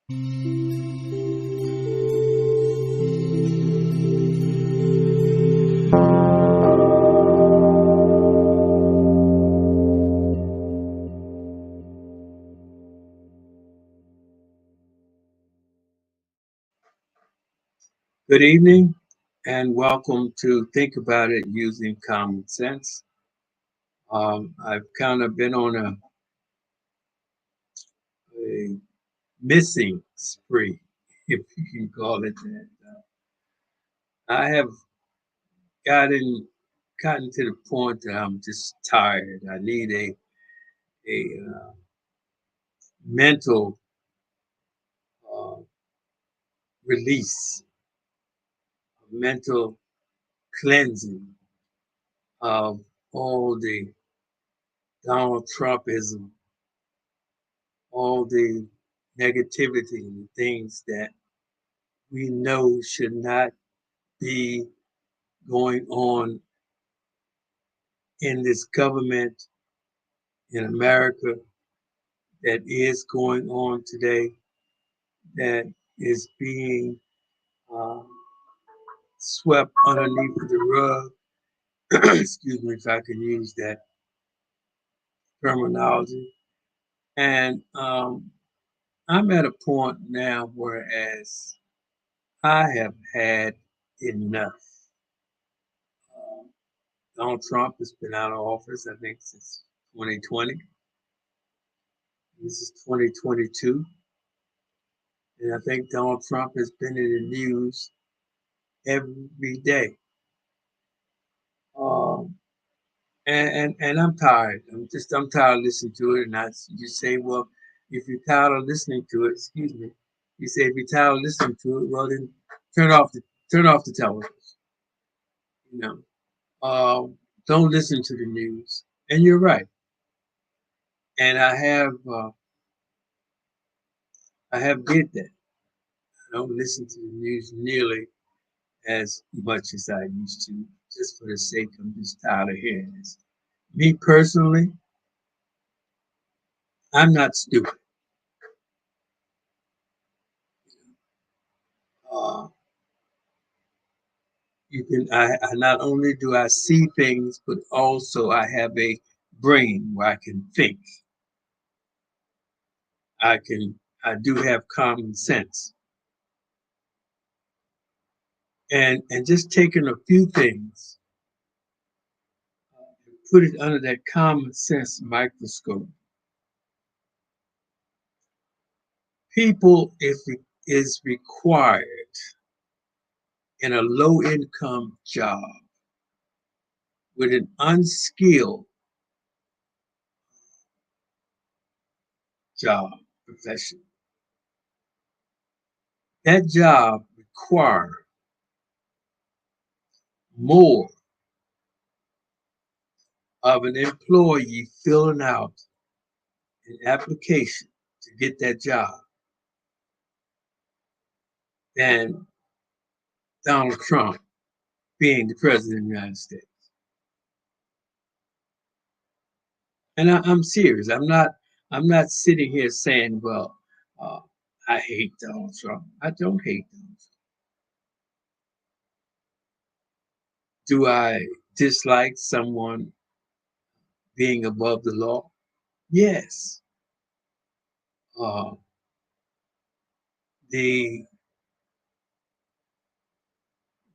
Good evening and welcome to Think About It Using Common Sense. I've kind of been on a missing spree, if you can call it that. I have gotten gotten to the point that I'm just tired. I need a mental uh, release, a mental cleansing of all the Donald Trumpism, all the negativity and things that we know should not be going on in this government in America that is going on today, that is being uh, swept underneath the rug. Excuse me if I can use that terminology. And I'm at a point now whereas I have had enough. Uh, Donald Trump has been out of office, I think, since 2020. This is 2022. And I think Donald Trump has been in the news every day. Um, and I'm tired. I'm tired of listening to it. And you say, well, if you're tired of listening to it, excuse me, you say if you're tired of listening to it, well then turn off the television. You know, don't listen to the news. And you're right. And I have did that. I don't listen to the news nearly as much as I used to, just for the sake I'm just tired of hearing this. Me personally, I'm not stupid. Uh, I not only do I see things, but also I have a brain where I can think. I do have common sense. And just taking a few things, put it under that common sense microscope. People, if it is required in a low income job with an unskilled job profession, that job requires more of an employee filling out an application to get that job than Donald Trump being the president of the United States. And I'm serious. I'm not sitting here saying, well, uh, I hate Donald Trump. I don't hate Donald Trump. Do I dislike someone being above the law? Yes. Uh, the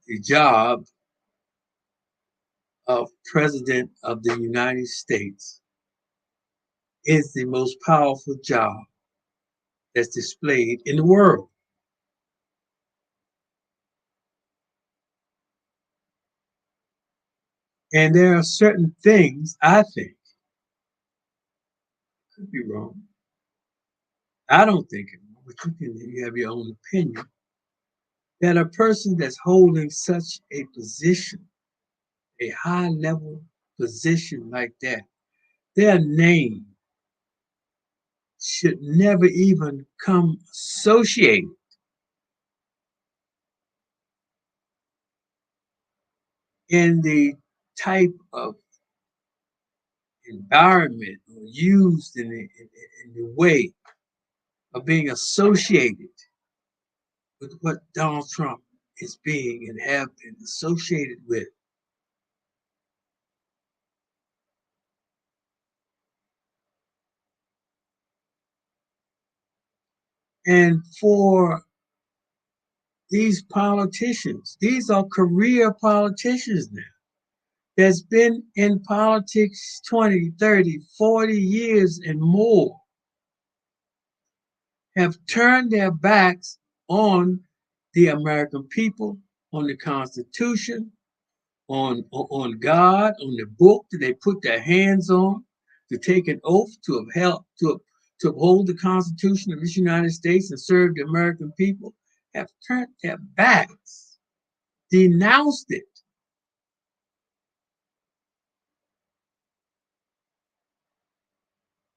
the job of President of the United States is the most powerful job that's displayed in the world. And there are certain things I think, could be wrong. I don't think it, but you have your own opinion. That a person that's holding such a position, a high level position like that, their name should never even come associated in the type of environment or used in the way of being associated with what Donald Trump is being and have been associated with. And for these politicians, these are career politicians now, that's been in politics 20, 30, 40 years and more, have turned their backs on the American people, on the Constitution, on God, on the book that they put their hands on, to take an oath to to uphold the Constitution of this United States and serve the American people, have turned their backs, denounced it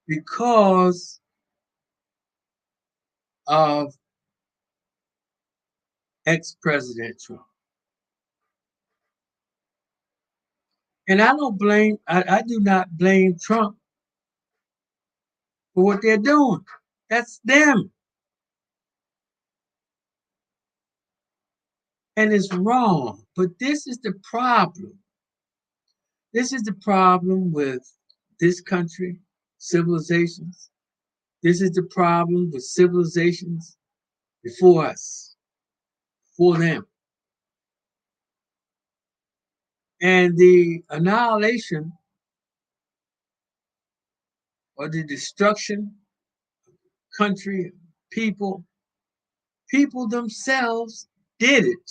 because of ex-President Trump. And I do not blame Trump for what they're doing. That's them. And it's wrong. But this is the problem. This is the problem with this country, civilizations. This is the problem with civilizations before us, for them. And the annihilation or the destruction of country, people, people themselves did it.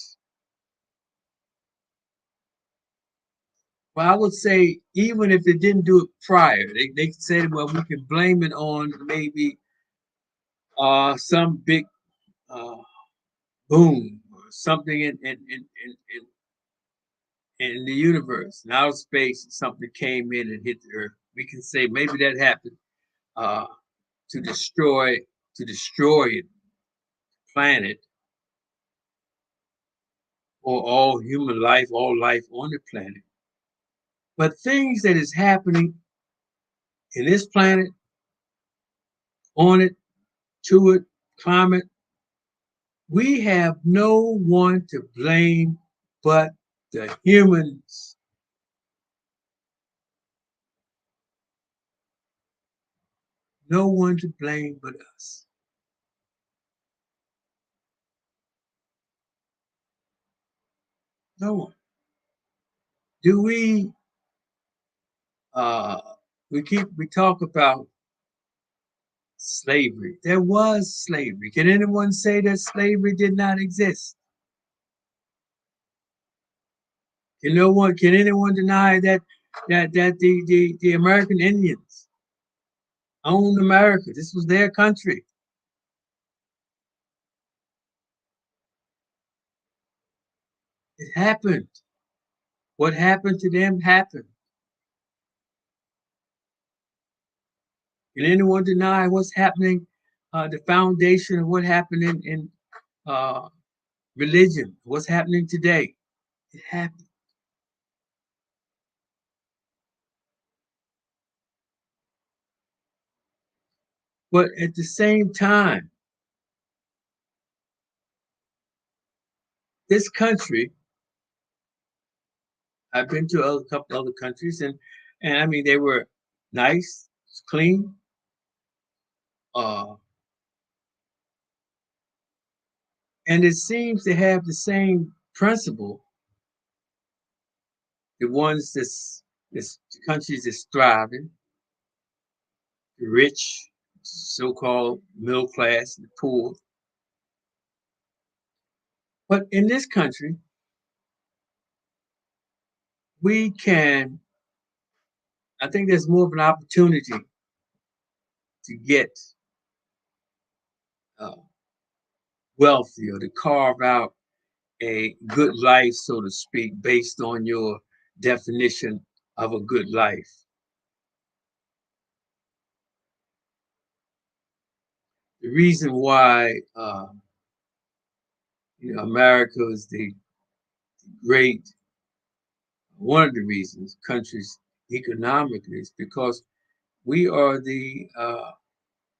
Well, I would say even if they didn't do it prior, they said, well, we can blame it on maybe some big uh, boom or something in the universe, in outer space, something came in and hit the earth. We can say maybe that happened uh, to destroy the planet or all human life, all life on the planet. But things that is happening in this planet, on it, to it, climate, we have no one to blame but the humans. No one to blame but us. No one. Do uh we talk about slavery. There was slavery. Can anyone say that slavery did not exist? Can anyone deny that the American Indians owned America? This was their country. It happened. What happened to them happened. Can anyone deny what's happening? The foundation of what happened in uh, religion, what's happening today? It happened. But at the same time, this country, I've been to a couple other countries, and I mean they were nice, clean, uh, and it seems to have the same principle. The ones this the countries that's thriving, the rich, so-called middle class, the poor. But in this country, we can. I think there's more of an opportunity to get uh, wealthy or to carve out a good life, so to speak, based on your definition of a good life. The reason why America is the great, one of the reasons countries economically is because we are the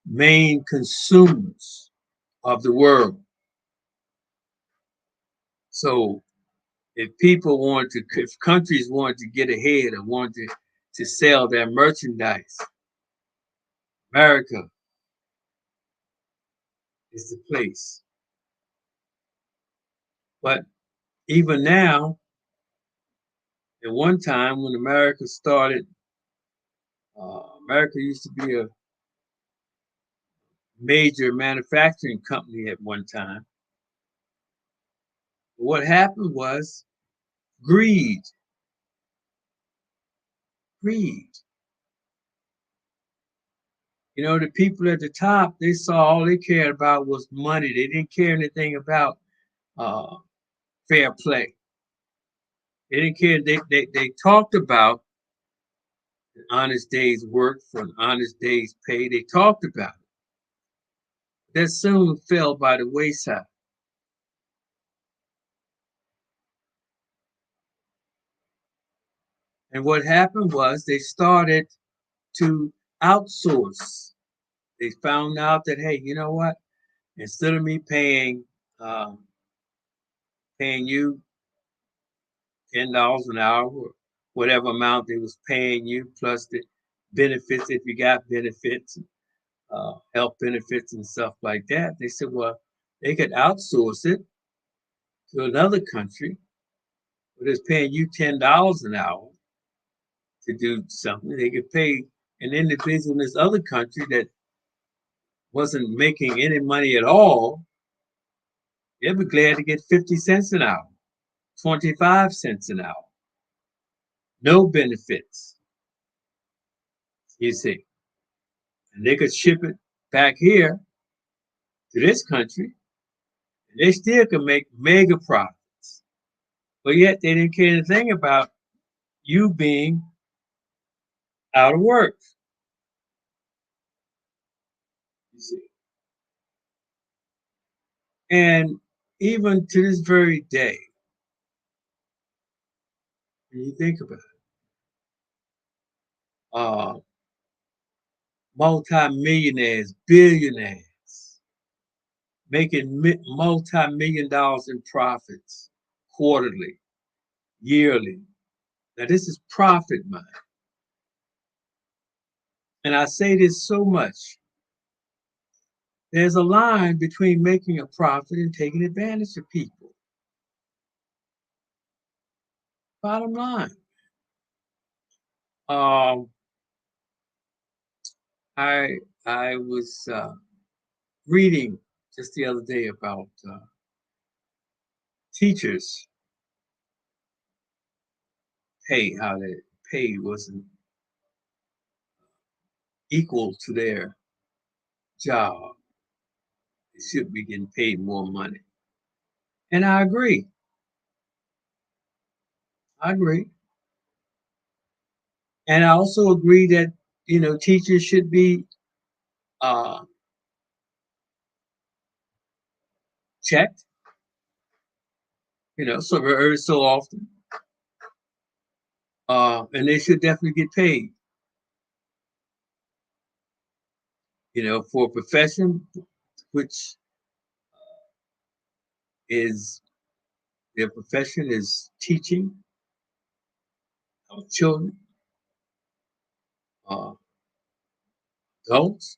main consumers of the world. So if countries wanted to get ahead and wanted to sell their merchandise, America is the place. But even now, at one time when America started, America used to be a major manufacturing company at one time. What happened was greed. Greed. The people at the top, they saw all they cared about was money. They didn't care anything about uh, fair play. They didn't care. They talked about an honest day's work for an honest day's pay. They talked about it. That soon fell by the wayside. And what happened was they started to outsource. They found out that, hey, you know what? Instead of me um, paying you $10 an hour, or whatever amount they was paying you, plus the benefits if you got benefits, health benefits and stuff like that. They said, well, they could outsource it to another country, but it's paying you $10 an hour to do something. They could pay an individual in this other country that wasn't making any money at all. They'd be glad to get 50 cents an hour, 25 cents an hour, no benefits, you see. And they could ship it back here to this country, and they still could make mega profits. But yet they didn't care anything about you being out of work, you see. And even to this very day, when you think about it, uh, multi-millionaires, billionaires, making multi-million dollars in profits quarterly, yearly. Now, this is profit money. And I say this so much. There's a line between making a profit and taking advantage of people. Bottom line. Um, I I was reading just the other day about teachers' pay, how their pay wasn't equal to their job. They should be getting paid more money. And I agree. I agree. And I also agree that, teachers should be uh, checked, so very so often. And they should definitely get paid, for a profession which is their profession is teaching our children, uh, adults,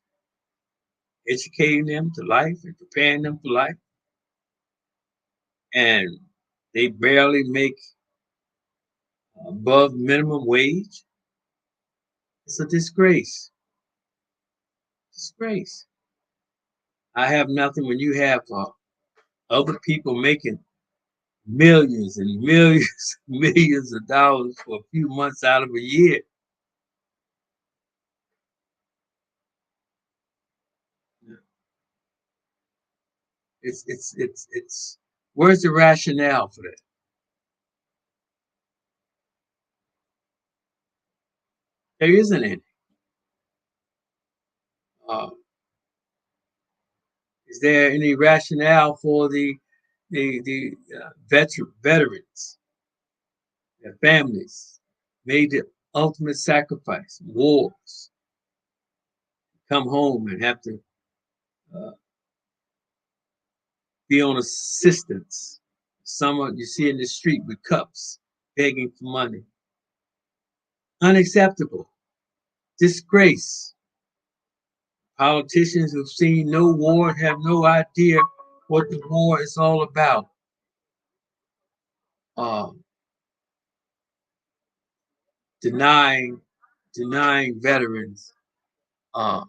educating them to life and preparing them for life. And they barely make above minimum wage. It's a disgrace. Disgrace. I have nothing when you have other people making millions and millions, millions of dollars for a few months out of a year. It's. Where's the rationale for that? There isn't any. Uh, is there any rationale for the veterans, their families, made the ultimate sacrifice, wars, come home and have to uh, be on assistance. Someone you see in the street with cups begging for money. Unacceptable. Disgrace. Politicians who've seen no war have no idea what the war is all about. Uh, denying veterans uh,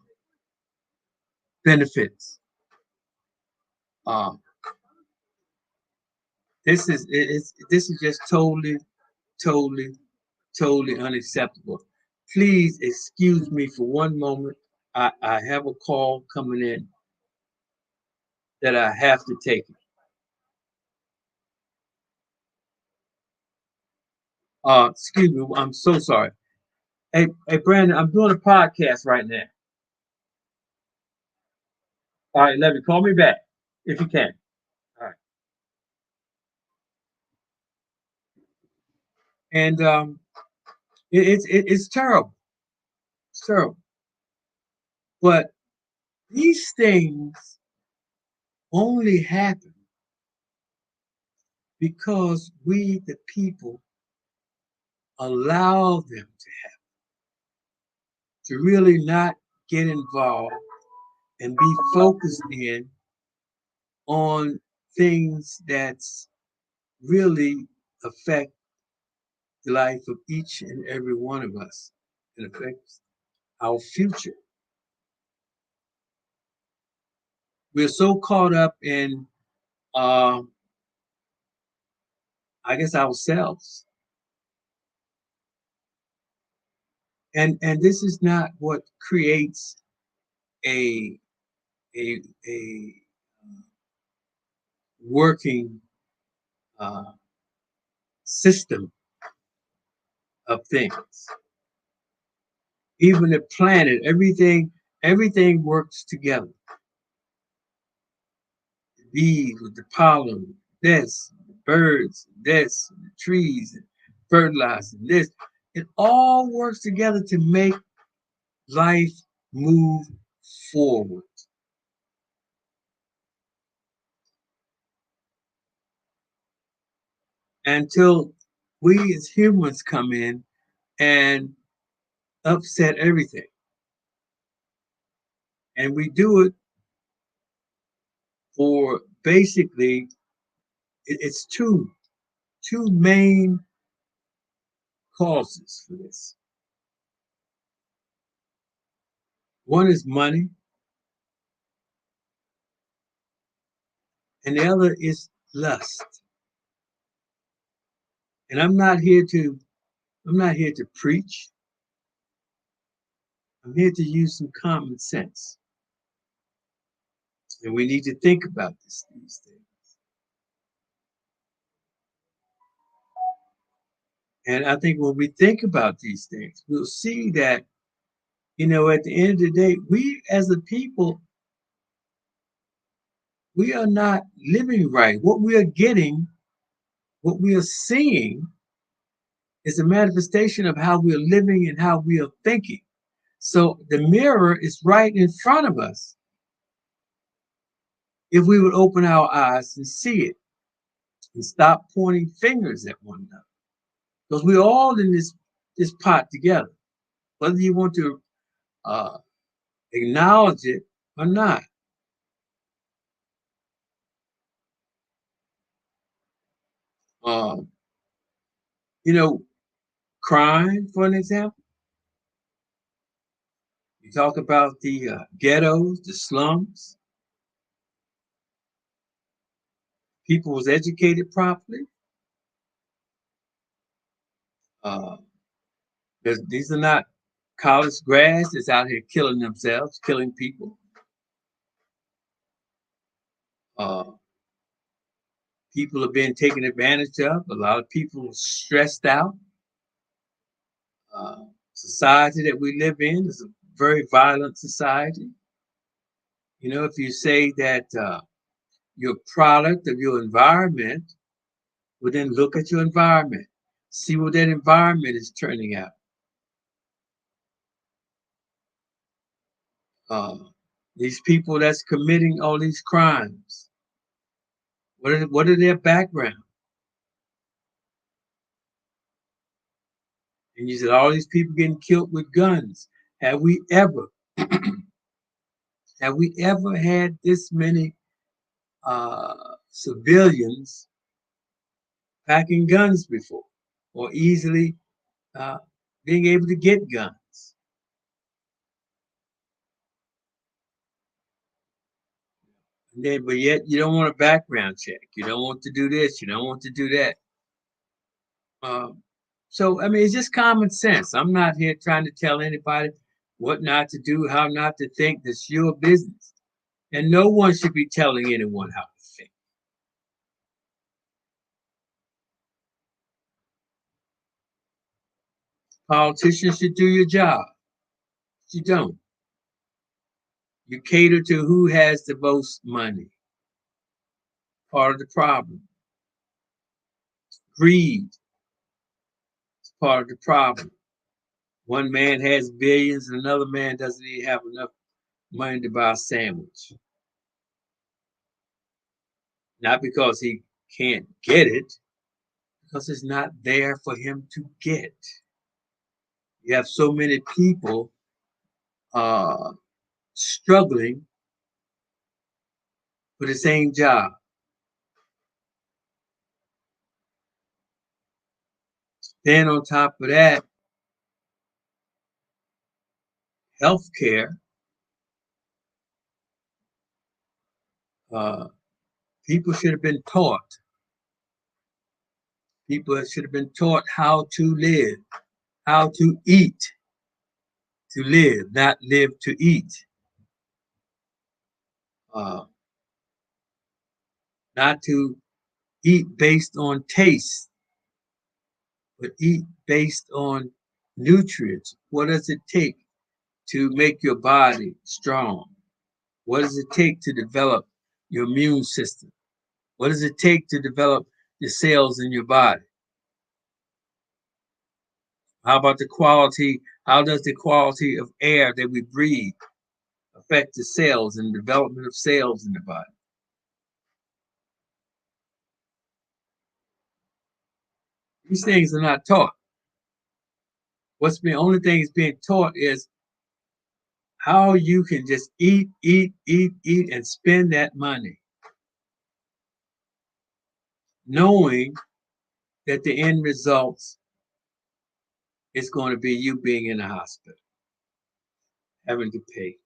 benefits. Uh, this is just totally, totally unacceptable. Please excuse me for one moment. I have a call coming in that I have to take. Excuse me. I'm so sorry. Hey, Brandon, I'm doing a podcast right now. All right, let me call me back if you can. All right. And it's terrible. It's terrible. But these things only happen because we, the people, allow them to really not get involved and be focused in on things that's really affect the life of each and every one of us. It affects our future. We're so caught up in, uh, I guess, ourselves, and this is not what creates a a working uh, system of things. Even the planet, everything works together. The bees with the pollen, this, the birds, this, the trees, fertilizer, this. It all works together to make life move forward. Until we as humans come in and upset everything. And we do it for basically it's two main causes for this. One is money, and the other is lust. And I'm not here to preach. I'm here to use some common sense. And we need to think about these things. And I think when we think about these things, we'll see that, at the end of the day, we as a people, we are not living right. What we are getting, what we are seeing, is a manifestation of how we are living and how we are thinking. So the mirror is right in front of us if we would open our eyes and see it and stop pointing fingers at one another. Because we're all in this pot together, whether you want to uh, acknowledge it or not. Um, you know, crime, for an example. You talk about the ghettos, the slums. People was educated properly. Uh, these are not college grads that's out here killing themselves, killing people. Uh, People are being taken advantage of. A lot of people are stressed out. Society that we live in is a very violent society. If you say that you're a product of your environment, well, then look at your environment. See what that environment is turning out. Uh, these people that's committing all these crimes, what are their background? And you said all these people getting killed with guns. Have we ever, have we ever had this many civilians packing guns before, or easily uh, being able to get guns? And then, but yet you don't want a background check. You don't want to do this. You don't want to do that. Um, so, I mean, it's just common sense. I'm not here trying to tell anybody what not to do, how not to think. That's your business. And no one should be telling anyone how to think. Politicians should do your job. You don't. You cater to who has the most money. Part of the problem. Greed is part of the problem. One man has billions and another man doesn't even have enough money to buy a sandwich. Not because he can't get it, because it's not there for him to get. You have so many people uh, struggling for the same job. Then on top of that, healthcare. Uh, people should have been taught. People should have been taught how to live, how to eat to live, not live to eat. Uh, not to eat based on taste, but eat based on nutrients. What does it take to make your body strong? What does it take to develop your immune system? What does it take to develop the cells in your body? How about the quality? How does the quality of air that we breathe affect the cells and development of cells in the body? These things are not taught. What's the only thing is being taught is how you can just eat, eat, eat, eat, and spend that money, knowing that the end results is going to be you being in a hospital, having to pay.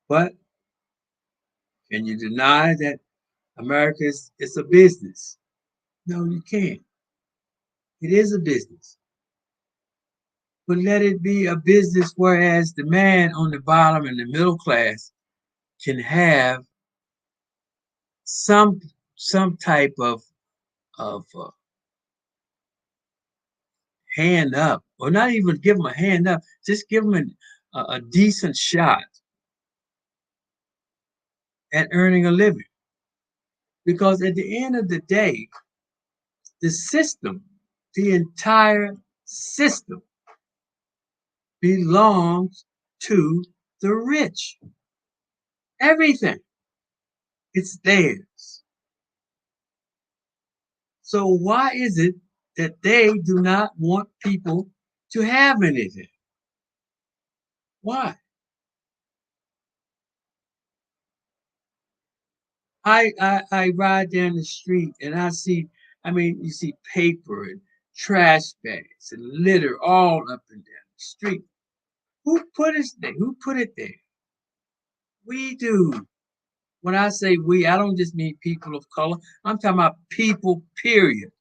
But can you deny that America is a business? No, you can't. It is a business. But let it be a business whereas the man on the bottom and the middle class can have some some type of hand up, or not even give them a hand up, just give them a decent shot at earning a living. Because at the end of the day, the system, the entire system belongs to the rich. Everything, it's theirs. So why is it that they do not want people to have anything? Why? I ride down the street and I see, I mean, you see paper and trash bags and litter all up and down the street. Who put it there? Who put it there? We do. When I say we, I don't just mean people of color. I'm talking about people, period.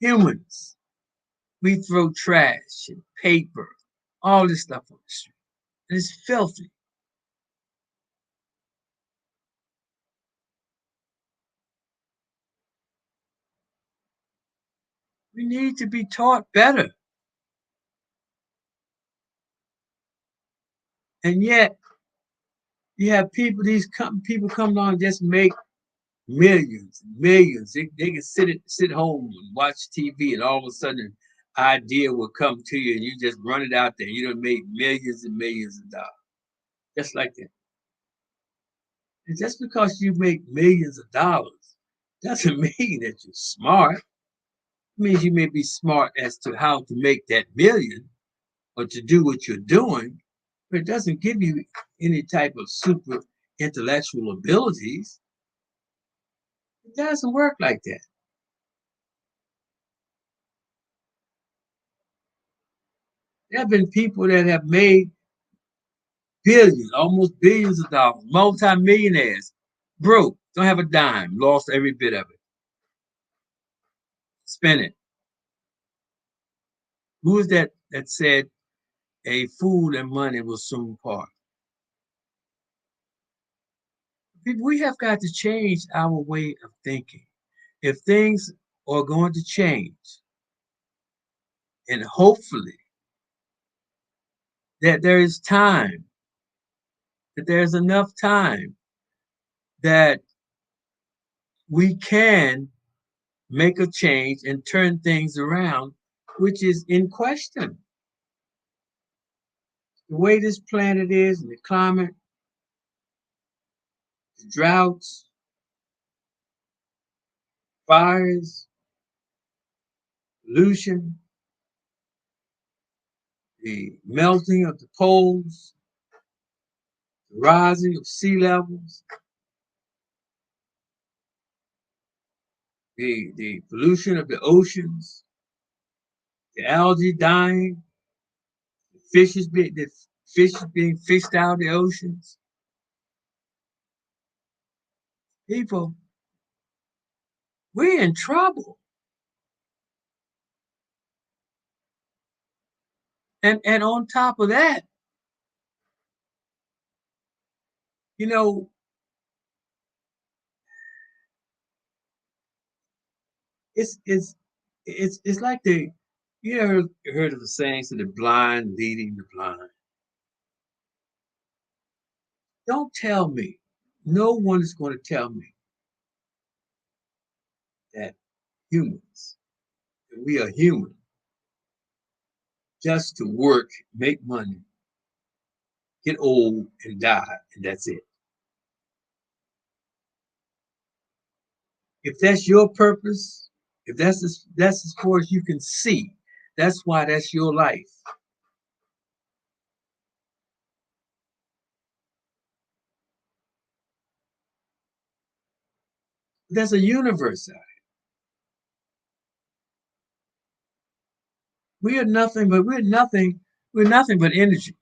Humans. We throw trash and paper, all this stuff on the street. And it's filthy. We need to be taught better. And yet, you have people, people come along and just make millions, millions. They can sit home and watch TV, and all of a sudden, idea will come to you and you just run it out there. You don't make millions and millions of dollars. Just like that. And just because you make millions of dollars doesn't mean that you're smart. It means you may be smart as to how to make that million or to do what you're doing, but it doesn't give you any type of super intellectual abilities. It doesn't work like that. There have been people that have made billions, almost billions of dollars, multimillionaires, broke, don't have a dime, lost every bit of it, spent it. Who is that said a fool and money will soon part? We have got to change our way of thinking. If things are going to change, and hopefully that there is time, that there's enough time that we can make a change and turn things around, which is in question. The way this planet is, and the climate, the droughts, fires, pollution, the melting of the poles, the rising of sea levels, the pollution of the oceans, the algae dying, the fish being fished out of the oceans. People, we're in trouble. And on top of that, you know, it's it's it's like you ever heard of the saying, "To the blind leading the blind." Don't tell me, no one is going to tell me that humans, that we are human just to work, make money, get old, and die, and that's it. If that's your purpose, if that's as far as you can see, that's why that's your life. There's a universe out. We are nothing but we're nothing but energy.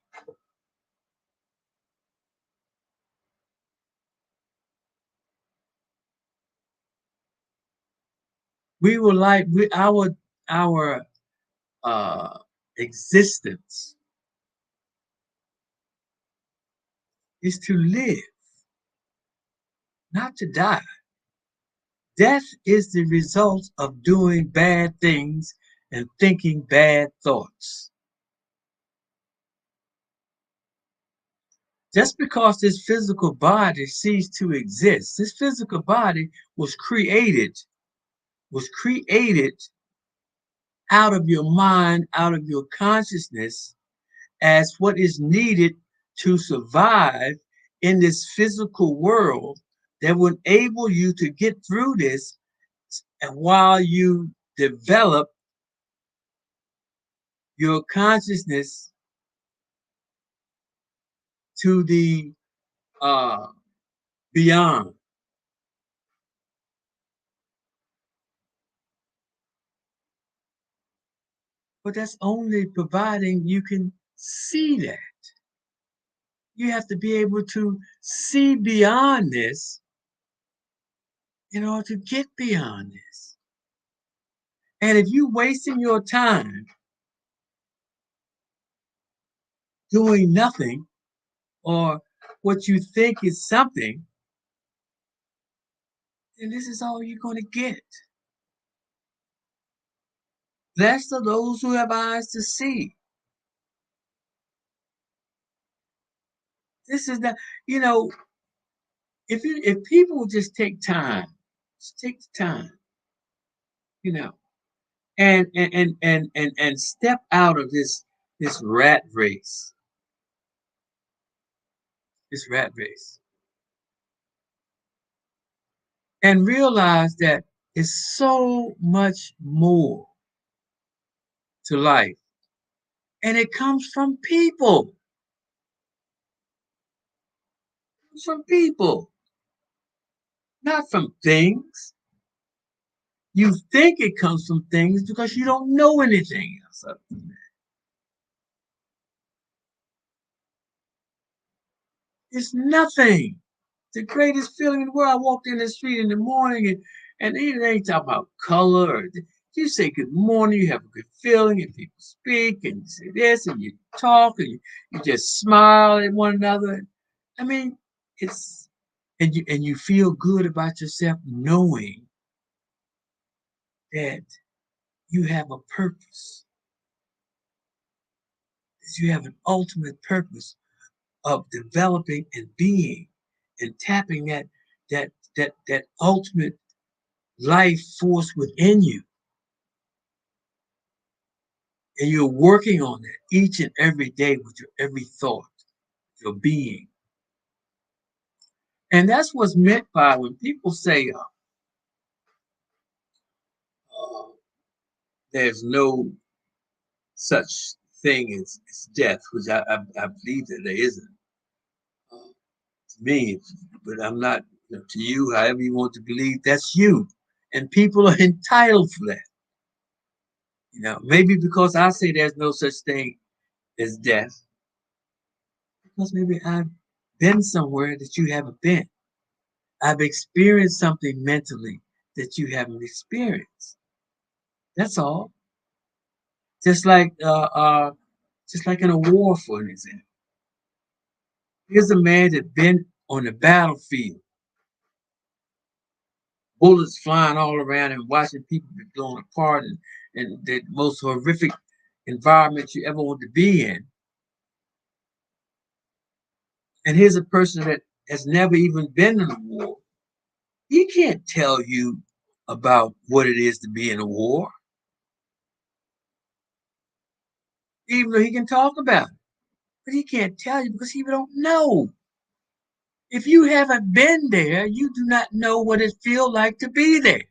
We were like our existence is to live, not to die. Death is the result of doing bad things and thinking bad thoughts. Just because this physical body ceased to exist, this physical body was created out of your mind, out of your consciousness, as what is needed to survive in this physical world that would enable you to get through this, and while you develop your consciousness to the uh, beyond. But that's only providing you can see that. You have to be able to see beyond this in order to get beyond this. And if you're wasting your time doing nothing or what you think is something, then this is all you're going to get. Blessed are those who have eyes to see. This is not, you know, if people just take time, just take the time, you know, and step out of this rat race, and realize that it's so much more to life, and it comes from people, not from things. You think it comes from things because you don't know anything else. It's nothing. The greatest feeling in the world. I walked in the street in the morning and it ain't talking about color. You say good morning, you have a good feeling, and people speak and you say this and you talk and you just smile at one another. I mean, it's and you feel good about yourself knowing that you have a purpose, that you have an ultimate purpose of developing and being and tapping that ultimate life force within you, and you're working on that each and every day with your every thought, your being. And that's what's meant by when people say uh, there's no such thing as death, which I believe that there isn't. uh, to me, but I'm not, to you, however you want to believe, that's you, and people are entitled for that. Maybe because I say there's no such thing as death, because maybe I've been somewhere that you haven't been. I've experienced something mentally that you haven't experienced. That's all. Just like just like in a war, for an example. Here's a man that been on the battlefield, bullets flying all around and watching people be blown apart, and the most horrific environment you ever want to be in. And here's a person that has never even been in a war. He can't tell you about what it is to be in a war, even though he can talk about it. But he can't tell you because he don't know. If you haven't been there, you do not know what it feels like to be there.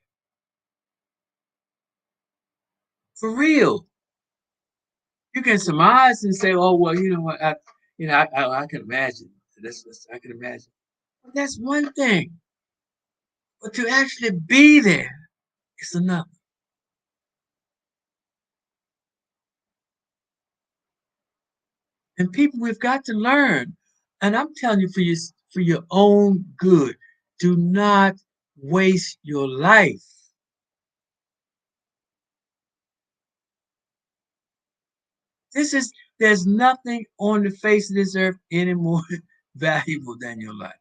For real. You can surmise and say, "Oh well, you know what? I can imagine. I can imagine." But that's one thing. But to actually be there is another. And people, we've got to learn. And I'm telling you, for your own good, do not waste your life. This is There's nothing on the face of this earth any more valuable than your life.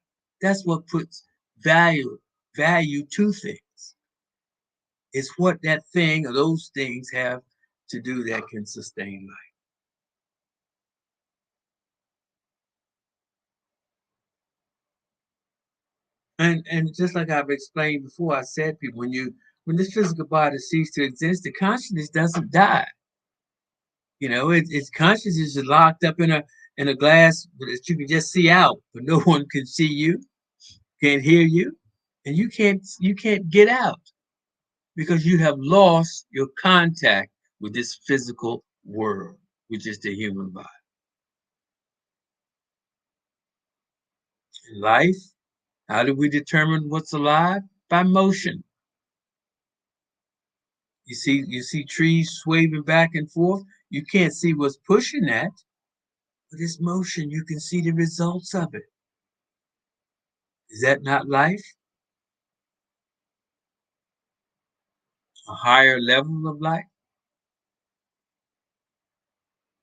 That's what puts value to things. It's what that thing or those things have to do that can sustain life. And just like I've explained before, I said people when this physical body ceases to exist, the consciousness doesn't die. Its consciousness is locked up in a glass that you can just see out, but no one can see you, can't hear you, and you can't get out because you have lost your contact with this physical world, which is the human body. In life, how do we determine what's alive? By motion. You see trees swaying back and forth. You can't see what's pushing that, but it's motion. You can see the results of it. Is that not life? A higher level of life?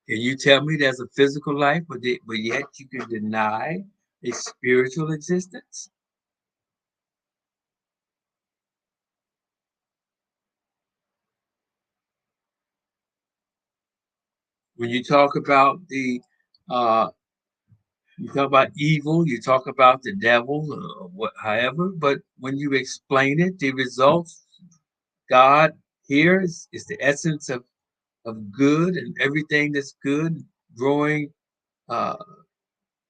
Can you tell me there's a physical life, but yet you can deny a spiritual existence? When you talk about uh, you talk about evil, you talk about the devil, however, but when you explain it, the results, God, Here is the essence of good and everything that's good, growing, uh,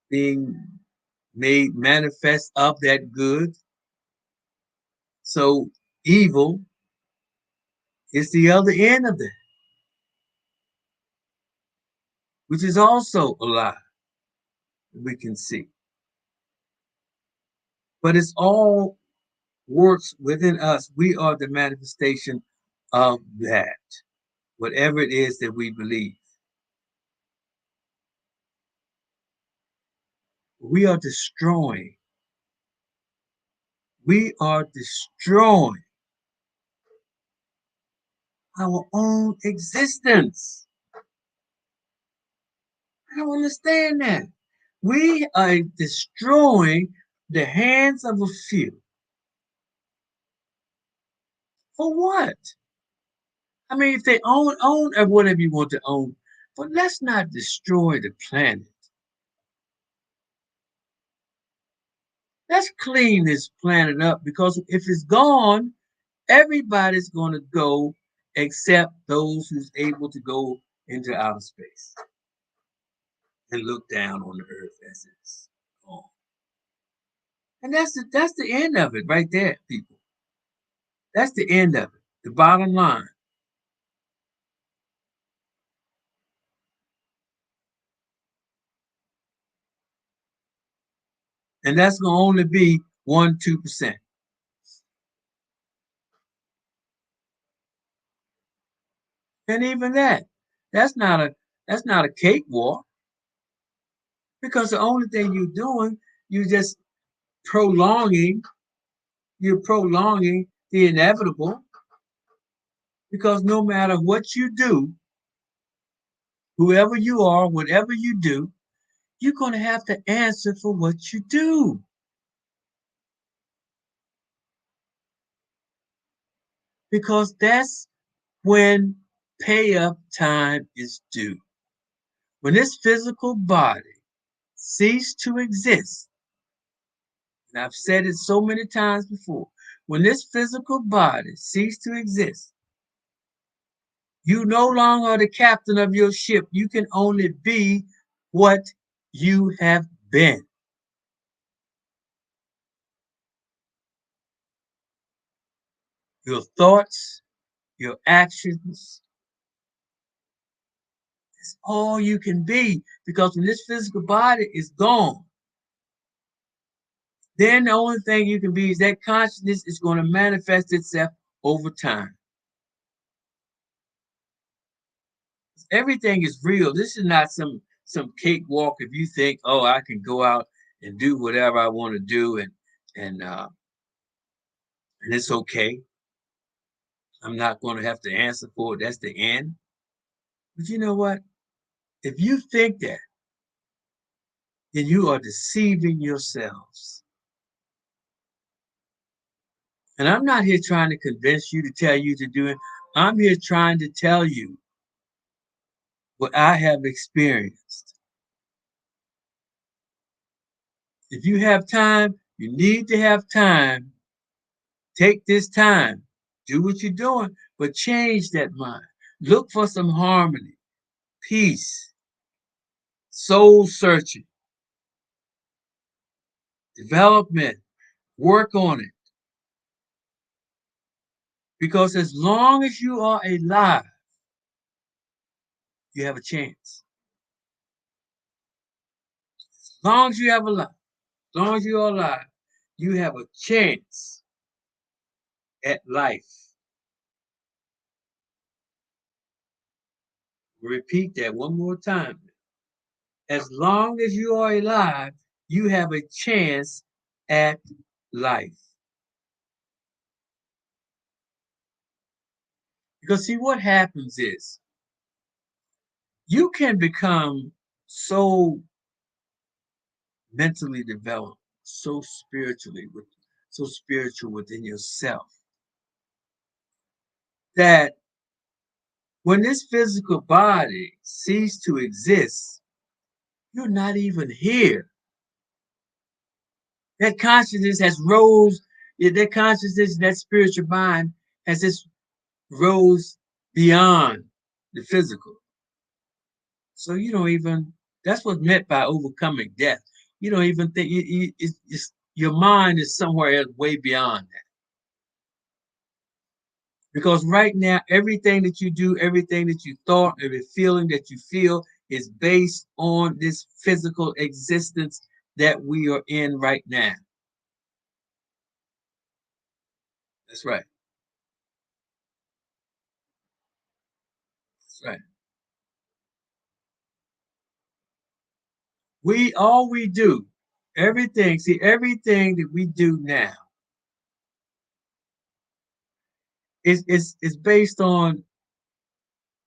being made manifest of that good. So evil is the other end of that, which is also a lie we can see. But it's all works within us. We are the manifestation of that, whatever it is that we believe. We are destroying. We are destroying our own existence. I don't understand that. We are destroying the hands of a few. For what? I mean, if they own or whatever you want to own, but let's not destroy the planet. Let's clean this planet up because if it's gone, everybody's going to go except those who's able to go into outer space and look down on the earth as it's gone. And that's the end of it right there, people. That's the end of it. The bottom line. And that's gonna only be 1-2%. And even that's not a that's not a cakewalk because the only thing you're doing, you just prolonging, you're prolonging the inevitable because no matter what you do, whoever you are, whatever you do, you're going to have to answer for what you do. Because that's when pay up time is due. When this physical body ceases to exist, and I've said it so many times before, when this physical body ceases to exist, you no longer are the captain of your ship. You can only be what you have been. Your thoughts, your actions, it's all you can be because when this physical body is gone, then the only thing you can be is that consciousness is going to manifest itself over time. Everything is real. This is not some cakewalk. If you think, oh, I can go out and do whatever I want to do, and it's okay. I'm not going to have to answer for it. That's the end. But you know what? If you think that, then you are deceiving yourselves. And I'm not here trying to convince you to tell you to do it. I'm here trying to tell you what I have experienced. If you have time, you need to have time. Take this time, do what you're doing, but change that mind. Look for some harmony, peace, soul searching, development, work on it. Because as long as you are alive, you have a chance. As long as you have a life, as long as you're alive, you have a chance at life. Repeat that one more time. As long as you are alive, you have a chance at life. Because see, what happens is you can become so mentally developed, so spiritual within yourself that when this physical body ceases to exist, you're not even here. That consciousness has rose, that consciousness, that spiritual mind has just rose beyond the physical. So you don't even, that's what's meant by overcoming death. You don't even think, your mind is somewhere else way beyond that. Because right now, everything that you do, everything that you thought, every feeling that you feel is based on this physical existence that we are in right now. That's right. That's right. All we do, everything that we do now is based on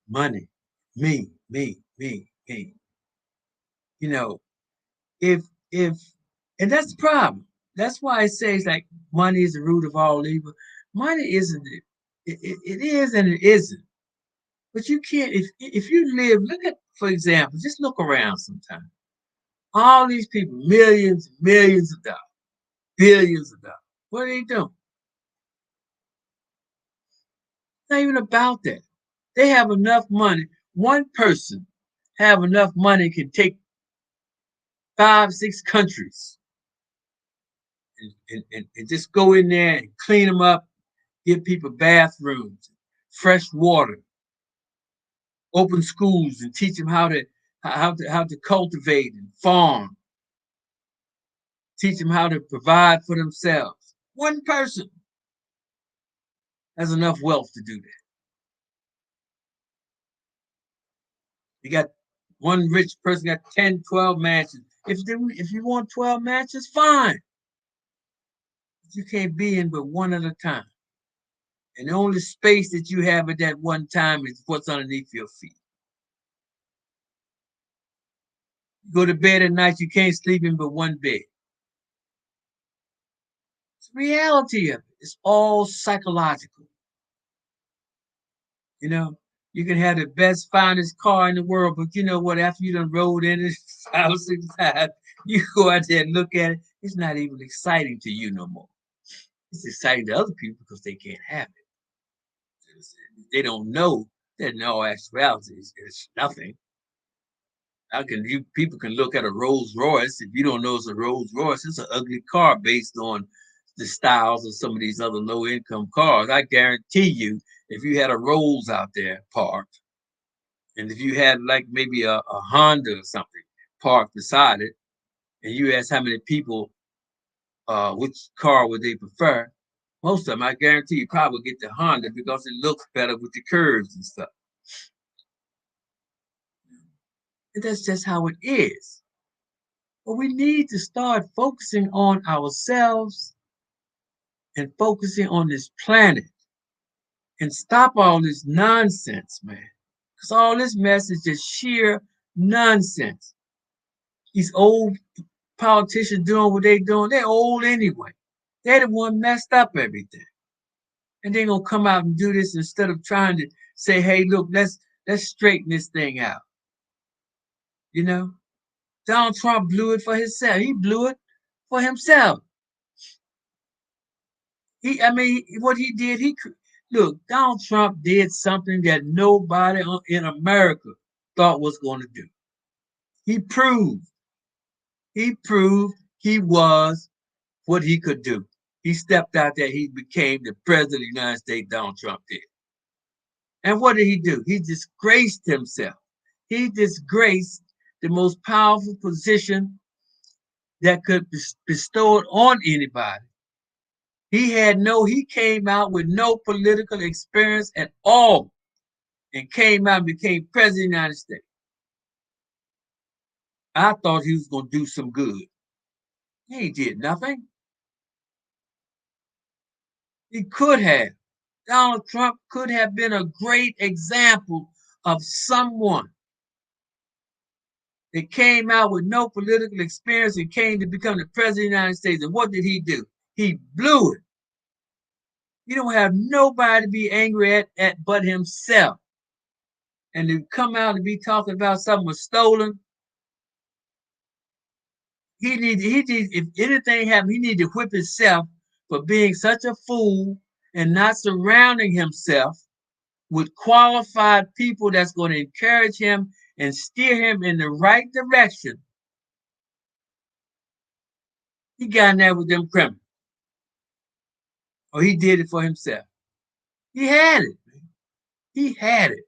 money. Me. You know, if if and that's the problem. That's why it says like money is the root of all evil. Money isn't it. It is and it isn't. But you can't if you live, look at, for example, just look around sometime. All these people, millions, millions of dollars, billions of dollars. What are they doing? It's not even about that. They have enough money. One person have enough money can take 5, 6 countries and just go in there and clean them up, give people bathrooms, fresh water, open schools, and teach them how to cultivate and farm, teach them how to provide for themselves. One person has enough wealth to do that. You got one rich person got 10, 12 mansions. If you want 12 mansions, fine. But you can't be in but one at a time. And the only space that you have at that one time is what's underneath your feet. You go to bed at night, you can't sleep in but one bed. It's the reality of it. It's all psychological. You know, you can have the best, finest car in the world, but you know what? After you done rode in it 5 or 6 times, you go out there and look at it. It's not even exciting to you no more. It's exciting to other people because they can't have it. They don't know that in all actuality it's nothing. How can you people can look at a Rolls Royce if you don't know it's a Rolls Royce? It's an ugly car based on the styles of some of these other low income cars. I guarantee you, if you had a Rolls out there parked, and if you had like maybe a Honda or something parked beside it, and you ask how many people which car would they prefer, most of them, I guarantee you, probably get the Honda because it looks better with the curves and stuff. And that's just how it is. But we need to start focusing on ourselves and focusing on this planet and stop all this nonsense, man. Because all this mess is just sheer nonsense. These old politicians doing what they doing, they're old anyway. They're the one messed up everything. And they're gonna come out and do this instead of trying to say, hey, look, let's straighten this thing out. You know? Donald Trump blew it for himself. He blew it for himself. What he did, look, Donald Trump did something that nobody in America thought was going to do. He proved, he proved he was what he could do. He stepped out there, he became the president of the United States, Donald Trump did. And what did he do? He disgraced himself. He disgraced the most powerful position that could be bestowed on anybody. He came out with no political experience at all and came out and became president of the United States. I thought he was going to do some good. He did nothing. He could have. Donald Trump could have been a great example of someone that came out with no political experience and came to become the president of the United States. And what did he do? He blew it. You don't have nobody to be angry at but himself. And to come out and be talking about something was stolen, if anything happened, he need to whip himself for being such a fool and not surrounding himself with qualified people that's going to encourage him and steer him in the right direction, he got in there with them criminals. Or he did it for himself. He had it. Man. He had it.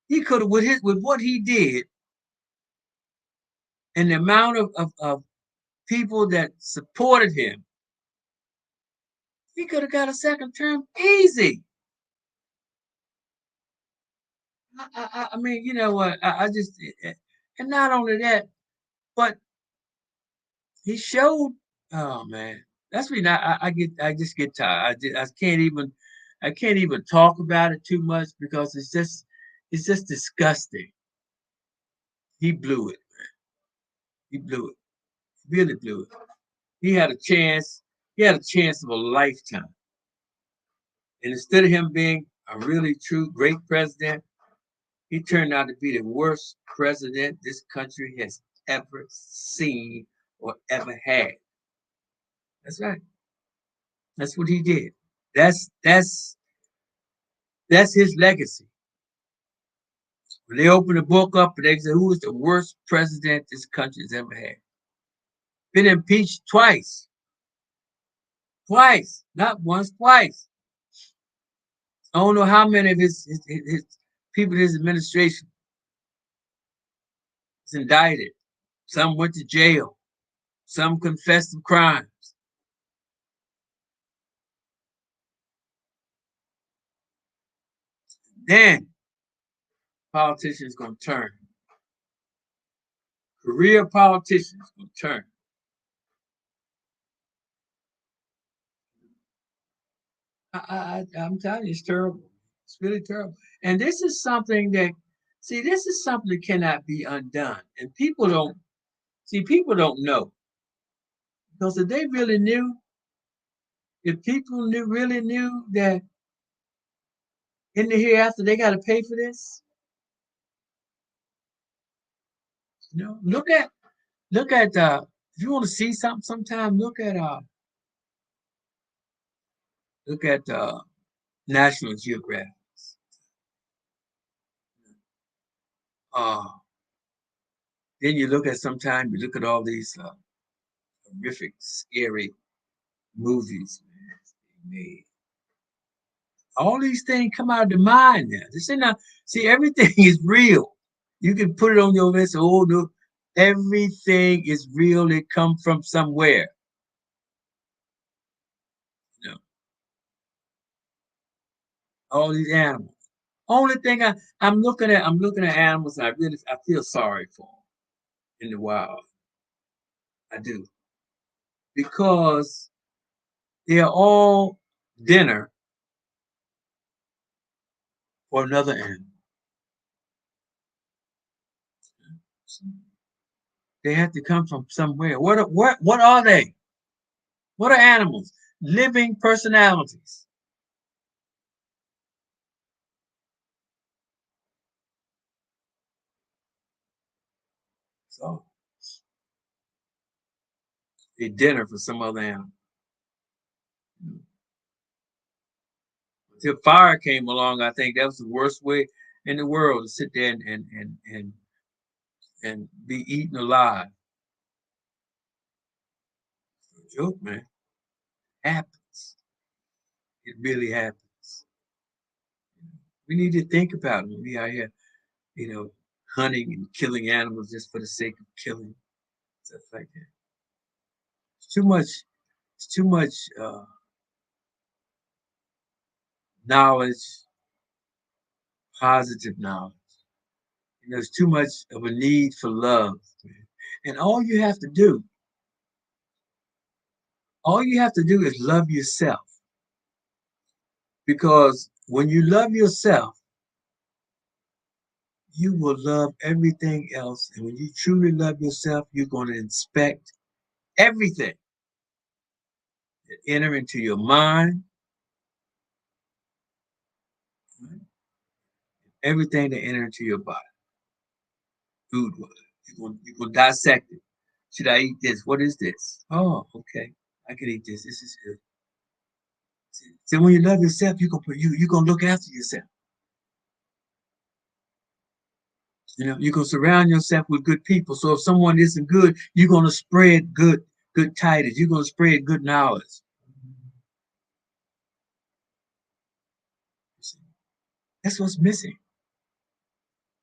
He could have with what he did and the amount of people that supported him, he could have got a second term easy. I mean, you know what? I just, and not only that, but he showed. Oh man, that's me. I just get tired. I can't even talk about it too much because it's just disgusting. He blew it. He blew it. He really blew it. He had a chance. He had a chance of a lifetime. And instead of him being a really true great president, he turned out to be the worst president this country has ever seen or ever had. That's right. That's what he did. That's that's that's his legacy. When they open the book up and they say who is the worst president this country has ever had. Been impeached twice. Twice. Not once, twice. I don't know how many of his people in his administration is indicted. Some went to jail. Some confessed to crimes. Then politicians gonna turn. Career politicians gonna turn. I'm telling you, it's terrible. It's really terrible. And this is something that, see, this is something that cannot be undone. And people don't see. People don't know because if they really knew, if people really knew that in the hereafter they got to pay for this, you know, look at if you want to see something sometime, look at National Geographic. Uh, then you look at sometime you look at all these horrific, scary movies man, they made. All these things come out of the mind now. This ain't not see everything is real. You can put it on your list. Oh no, everything is real. It come from somewhere. You know, all these animals. Only thing I'm looking at animals. And I feel sorry for them in the wild. I do because they are all dinner for another animal. They have to come from somewhere. What are they? What are animals? Living personalities. So a dinner for some other animal. Until fire came along, I think that was the worst way in the world to sit there and be eaten alive. It's a joke, man. It happens. It really happens. We need to think about it when we out here, you know, hunting and killing animals just for the sake of killing, stuff like that. It's too much. It's too much knowledge, positive knowledge. And there's too much of a need for love. And all you have to do is love yourself. Because when you love yourself, you will love everything else. And when you truly love yourself, you're going to inspect everything that enter into your mind, right? Everything that enter into your body. Food, you're going to dissect it. Should I eat this? What is this? Oh, okay. I can eat this. This is good. So when you love yourself, you're gonna look after yourself. You're gonna surround yourself with good people. So if someone isn't good, you're gonna spread good tidings. You're gonna spread good knowledge. That's what's missing.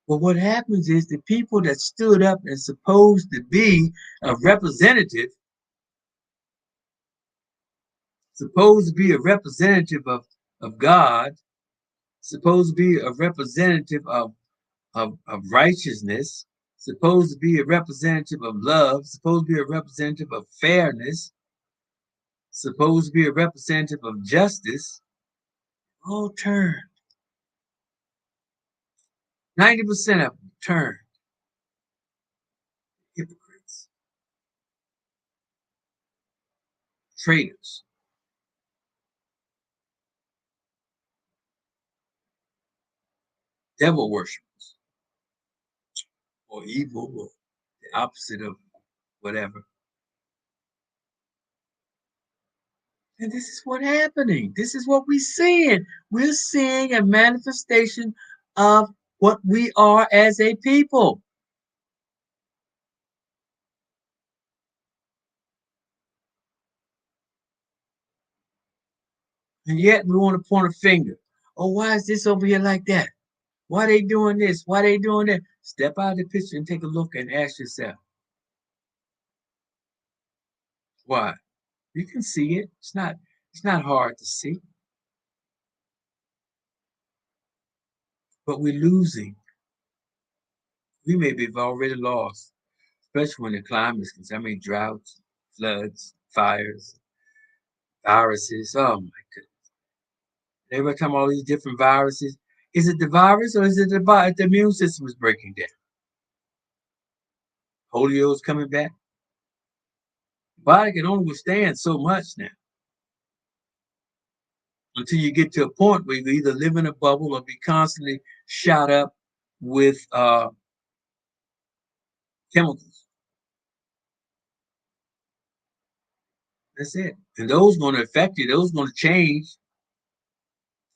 But what happens is the people that stood up and supposed to be a representative, supposed to be a representative of God, supposed to be a representative of righteousness, supposed to be a representative of love, supposed to be a representative of fairness, supposed to be a representative of justice, all turned. 90% of them turned hypocrites, traitors, devil worshippers, or evil, or the opposite of whatever. And this is what's happening. This is what we're seeing. We're seeing a manifestation of what we are as a people. And yet we want to point a finger. Oh, why is this over here like that? Why they doing this? Why they doing that? Step out of the picture and take a look and ask yourself, why? You can see it. It's not hard to see. But we're losing. We maybe have already lost, especially when the climate is concerned. I mean, droughts, floods, fires, viruses. Oh my goodness. Everybody talking about all these different viruses. Is it the virus or is it the immune system is breaking down? Polio is coming back. The body can only withstand so much now until you get to a point where you either live in a bubble or be constantly shot up with chemicals. That's it. And those going to affect you. Those going to change.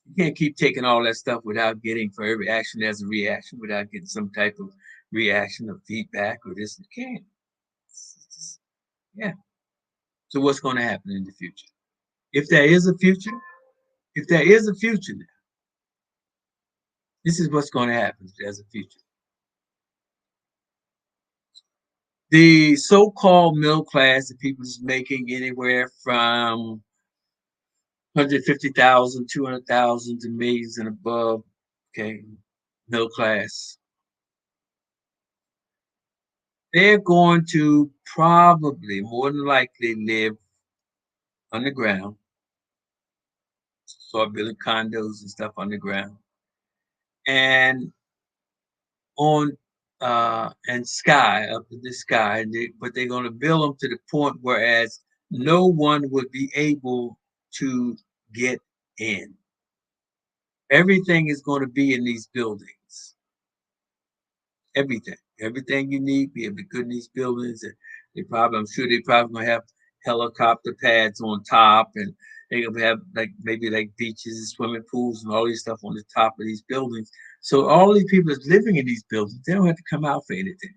You can't keep taking all that stuff without getting, for every action there's a reaction, without getting some type of reaction or feedback or this. You can't. Yeah. So what's going to happen in the future? If there is a future, if there is a future now, this is what's going to happen if there's a future. The so-called middle class, the people is making anywhere from 150,000, 200,000 to millions and above. Okay, middle class. They're going to probably, more than likely, live underground, start building condos and stuff underground, and on and sky up in the sky. But they're going to build them to the point whereas no one would be able to get in. Everything is going to be in these buildings. Everything you need be able to go in these buildings. And I'm sure they probably gonna have helicopter pads on top, and they're gonna have like maybe like beaches and swimming pools and all these stuff on the top of these buildings. So all these people that's living in these buildings, they don't have to come out for anything.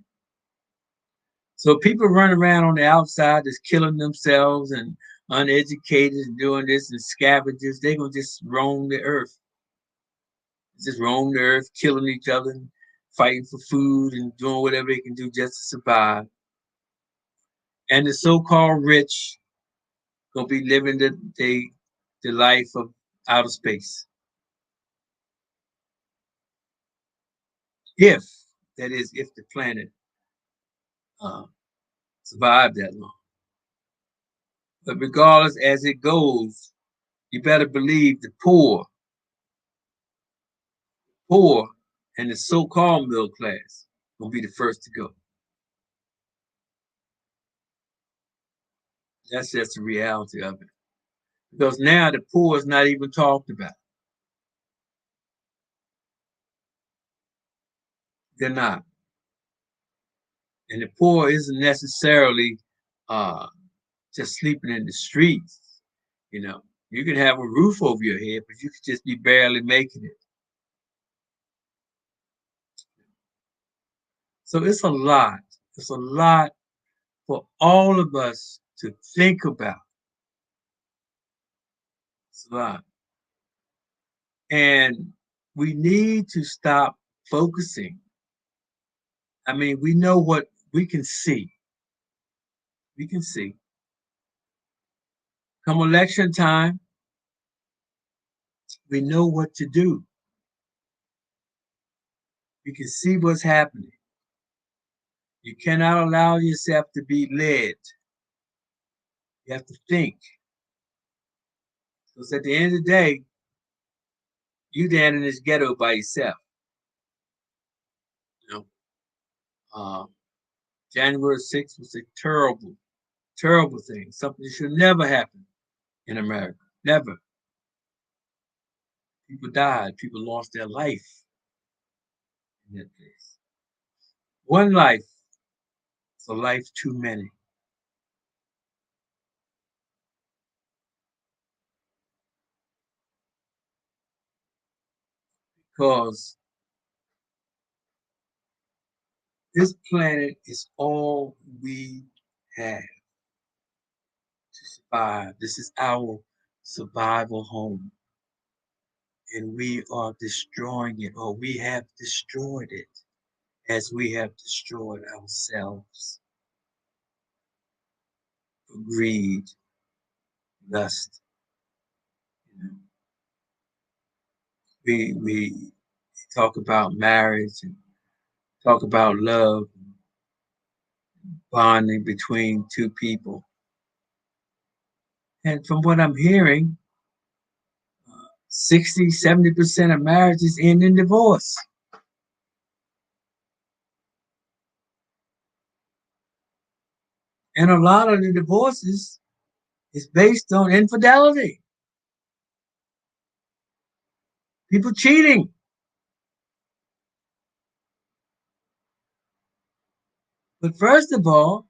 So people run around on the outside just killing themselves and uneducated and doing this and scavengers. They're gonna just roam the earth. Just roam the earth, killing each other, and fighting for food and doing whatever they can do just to survive. And the so-called rich gonna be living the life of outer space. If that is, if the planet uh, survived that long. But regardless, as it goes, you better believe the poor, and the so-called middle class will be the first to go. That's just the reality of it. Because now the poor is not even talked about. They're not. And the poor isn't necessarily uh, just sleeping in the streets. You know, you can have a roof over your head, but you could just be barely making it. So it's a lot. It's a lot for all of us to think about. It's a lot. And we need to stop focusing. I mean, we know what we can see. We can see. Come election time, we know what to do. You can see what's happening. You cannot allow yourself to be led. You have to think. Because at the end of the day, you down in this ghetto by yourself. You know, uh, January 6th was a terrible, terrible thing. Something that should never happen in America. Never. People died. People lost their life in that place. One life is a life too many. Because this planet is all we have to survive. This is our survival home. And we are destroying it, or we have destroyed it as we have destroyed ourselves for greed, lust. You know, we talk about marriage and talk about love, bonding between two people. And from what I'm hearing, 60, 70% of marriages end in divorce. And a lot of the divorces is based on infidelity, people cheating. But first of all,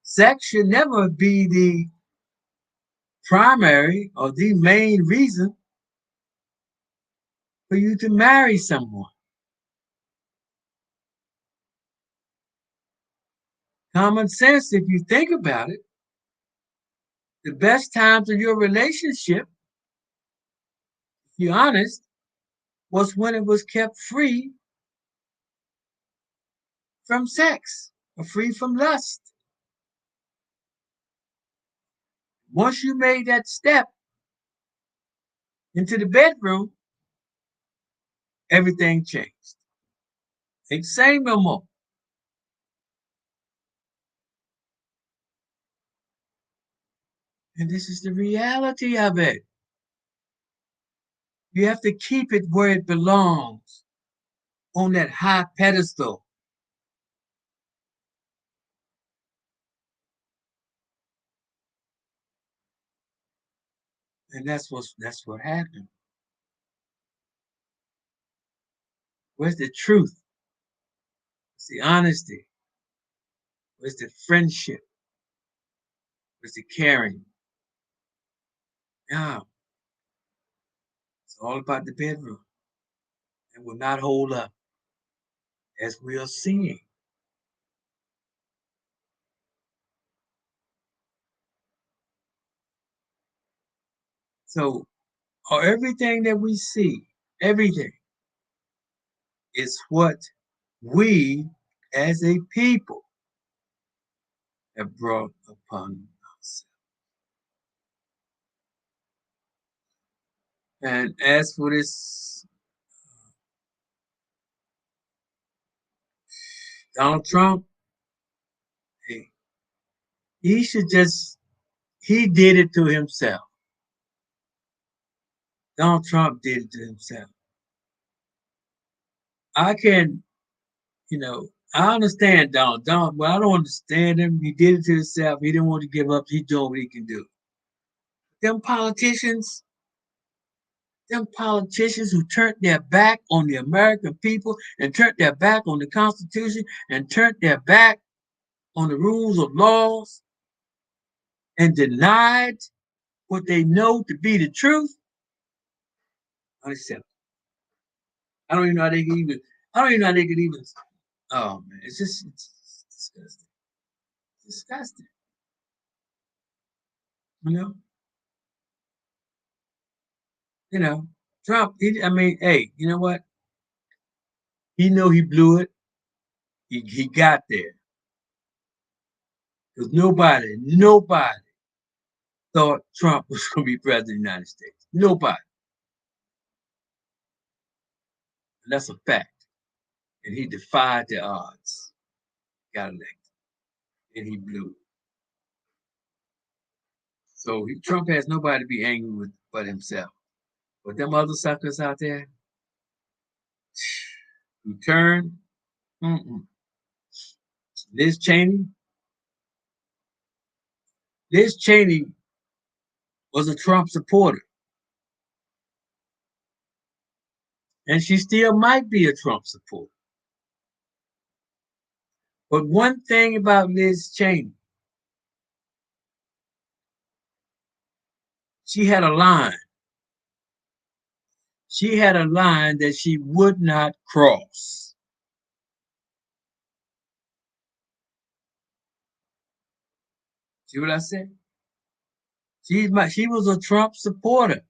sex should never be the primary or the main reason for you to marry someone. Common sense, if you think about it, the best times of your relationship, if you're honest, was when it was kept free from sex or free from lust. Once you made that step into the bedroom, everything changed. Ain't the same no more. And this is the reality of it. You have to keep it where it belongs, on that high pedestal. And that's what happened. Where's the truth? Where's the honesty? Where's the friendship? Where's the caring? Now it's all about the bedroom and will not hold up as we are seeing. So everything that we see, everything is what we as a people have brought upon us. And as for this Donald Trump, hey, he should just, he did it to himself. Donald Trump did it to himself. I can, I understand Donald. Donald, well, I don't understand him. He did it to himself. He didn't want to give up. He's doing what he can do. Them politicians, them politicians who turned their back on the American people and turned their back on the Constitution and turned their back on the rules of laws and denied what they know to be the truth, unacceptable. I don't even know how they can even. I don't even know how they could even. Oh man, it's disgusting. Disgusting. You know. You know. Trump. I mean, hey, you know what? He knew he blew it. He got there because nobody thought Trump was going to be president of the United States. Nobody. And that's a fact. And he defied the odds. Got elected. And he blew it. So Trump has nobody to be angry with but himself. But them other suckers out there who turned, mm-mm. Liz Cheney, Liz Cheney was a Trump supporter. And she still might be a Trump supporter. But one thing about Liz Cheney, she had a line. She had a line that she would not cross. See what I said? She was a Trump supporter,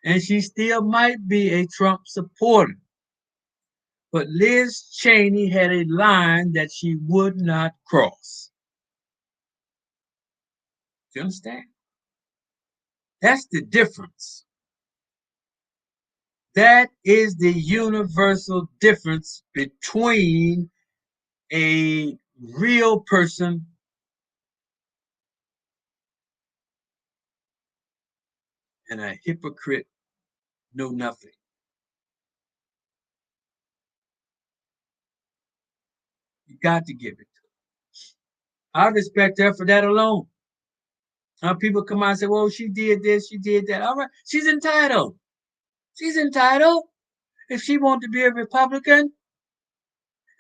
and she still might be a Trump supporter. But Liz Cheney had a line that she would not cross. Do you understand? That's the difference. That is the universal difference between a real person and a hypocrite know nothing. You got to give it to her. I respect her for that alone. People come out and say, well, she did this, she did that. All right, she's entitled. She's entitled. If she wants to be a Republican,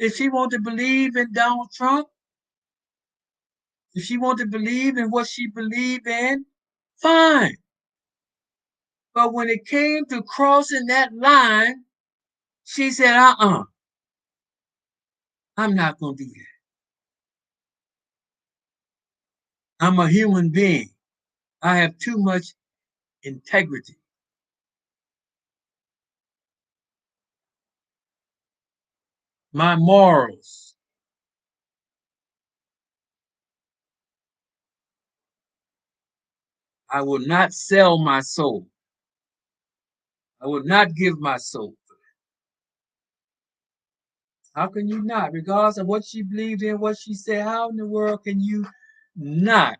if she wants to believe in Donald Trump, if she wants to believe in what she believed in, fine. But when it came to crossing that line, she said, I'm not going to do that. I'm a human being. I have too much integrity. My morals. I will not sell my soul. I will not give my soul. How can you not? Regardless of what she believed in, what she said, how in the world can you not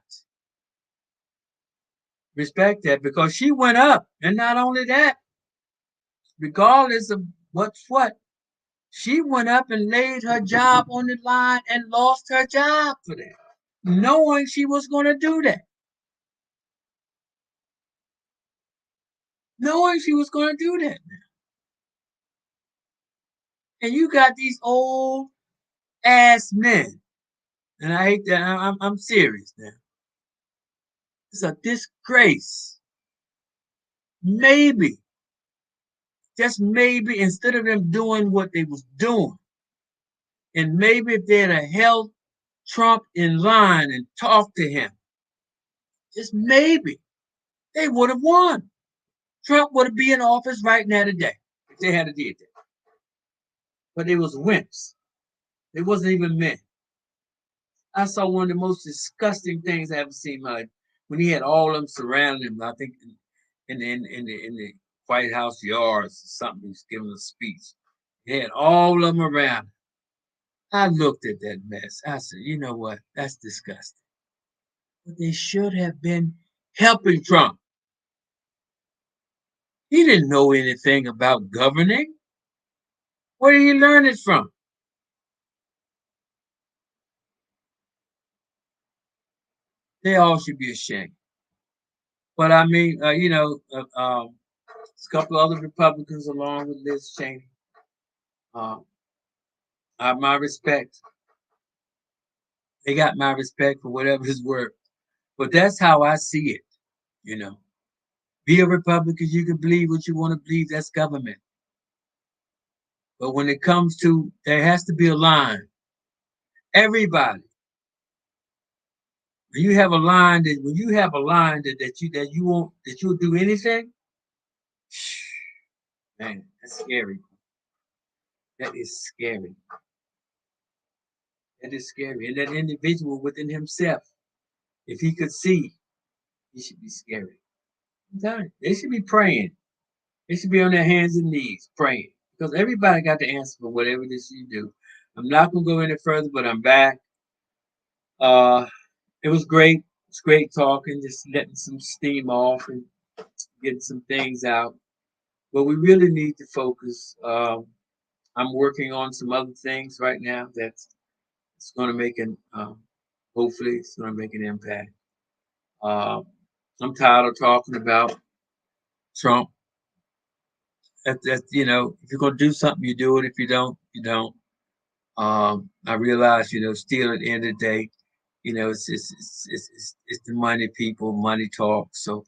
respect that? Because she went up. And not only that, regardless of what's what, she went up and laid her job on the line and lost her job for that, knowing she was going to do that. Knowing she was going to do that. And you got these old ass men, and I hate that. I'm serious now. It's a disgrace. Maybe, just maybe, instead of them doing what they was doing, and maybe if they'd have held Trump in line and talked to him, just maybe, they would have won. Trump would have been in office right now today if they had did that. But it was wimps. It wasn't even men. I saw one of the most disgusting things I ever seen in my life when he had all of them surrounding him. I think in the White House yards or something. He was giving a speech. He had all of them around. I looked at that mess. I said, you know what? That's disgusting. But they should have been helping Trump. He didn't know anything about governing. Where did he learn it from? They all should be ashamed. But I mean, a couple of other Republicans along with Liz Cheney. I have my respect. They got my respect for whatever is worth. But that's how I see it. You know, be a Republican. You can believe what you want to believe. That's government. But when it comes to, there has to be a line. Everybody, when you have a line that you won't that you'll do anything, man, that's scary. That is scary. That is scary. And that individual within himself, if he could see, he should be scary. I'm telling you, they should be praying. They should be on their hands and knees praying. Because everybody got the answer for whatever this you do. I'm not gonna go any further, but I'm back. Uh it was great. It's great talking, just letting some steam off and getting some things out. But we really need to focus. I'm working on some other things right now that's it's going to make an hopefully it's going to make an impact. Uh, I'm tired of talking about Trump. If you're going to do something, you do it. If you don't, you don't. I realize, still at the end of the day, it's the money people, money talk. So,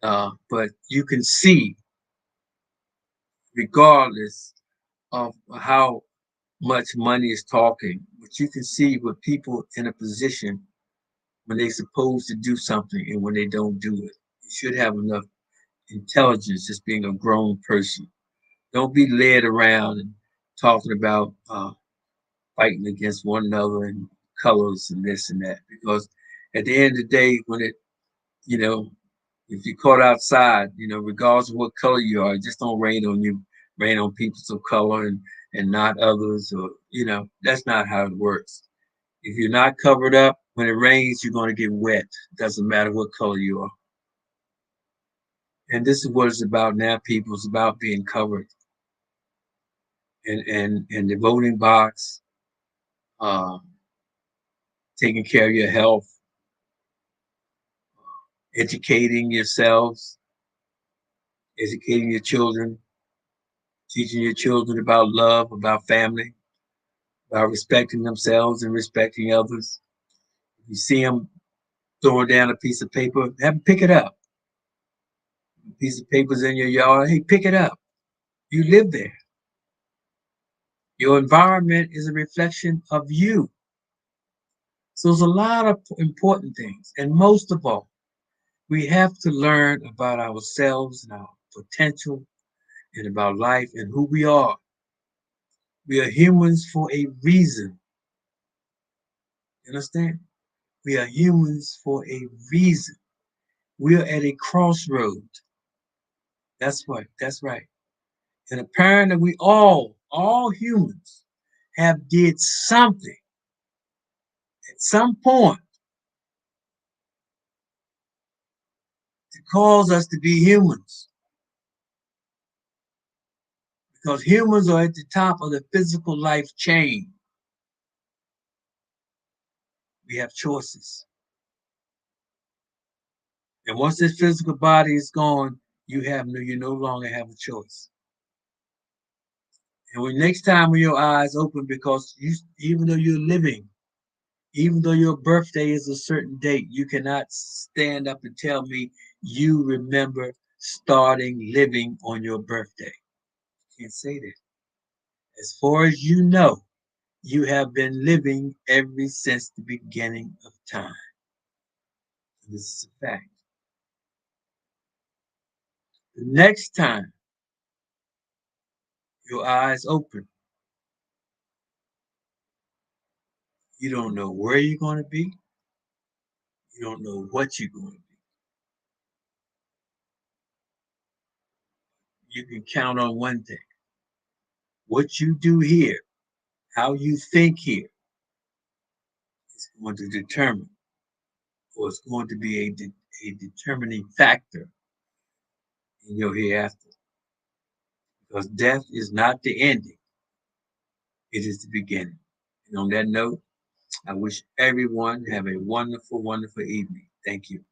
but you can see, regardless of how much money is talking, but you can see what people in a position when they're supposed to do something and when they don't do it. You should have enough intelligence just being a grown person. Don't be led around and talking about fighting against one another and colors and this and that. Because at the end of the day, you know, if you're caught outside, regardless of what color you are, it just don't rain on you, rain on people of color and not others, or that's not how it works. If you're not covered up, when it rains, you're going to get wet. Doesn't matter what color you are. And this is what it's about now, people. It's about being covered and the voting box, uh, taking care of your health, educating yourselves, educating your children, teaching your children about love, about family, about respecting themselves and respecting others. If you see them throwing down a piece of paper, have them pick it up. A piece of paper's in your yard, hey, pick it up. You live there. Your environment is a reflection of you. So there's a lot of important things. And most of all, we have to learn about ourselves and our potential and about life and who we are. We are humans for a reason. You understand? We are humans for a reason. We are at a crossroad. That's right. That's right. And apparently we all humans, have did something at some point to cause us to be humans. Because humans are at the top of the physical life chain. We have choices. And once this physical body is gone, you no longer have a choice. And when next time when your eyes open, because even though you're living, even though your birthday is a certain date, you cannot stand up and tell me you remember starting living on your birthday. You can't say that. As far as you know, you have been living ever since the beginning of time. This is a fact. The next time your eyes open, you don't know where you're going to be. You don't know what you're going to be. You can count on one thing. What you do here, how you think here, is going to determine, or it's going to be a determining factor in your hereafter. Because death is not the ending, it is the beginning. And on that note, I wish everyone have a wonderful, wonderful evening. Thank you.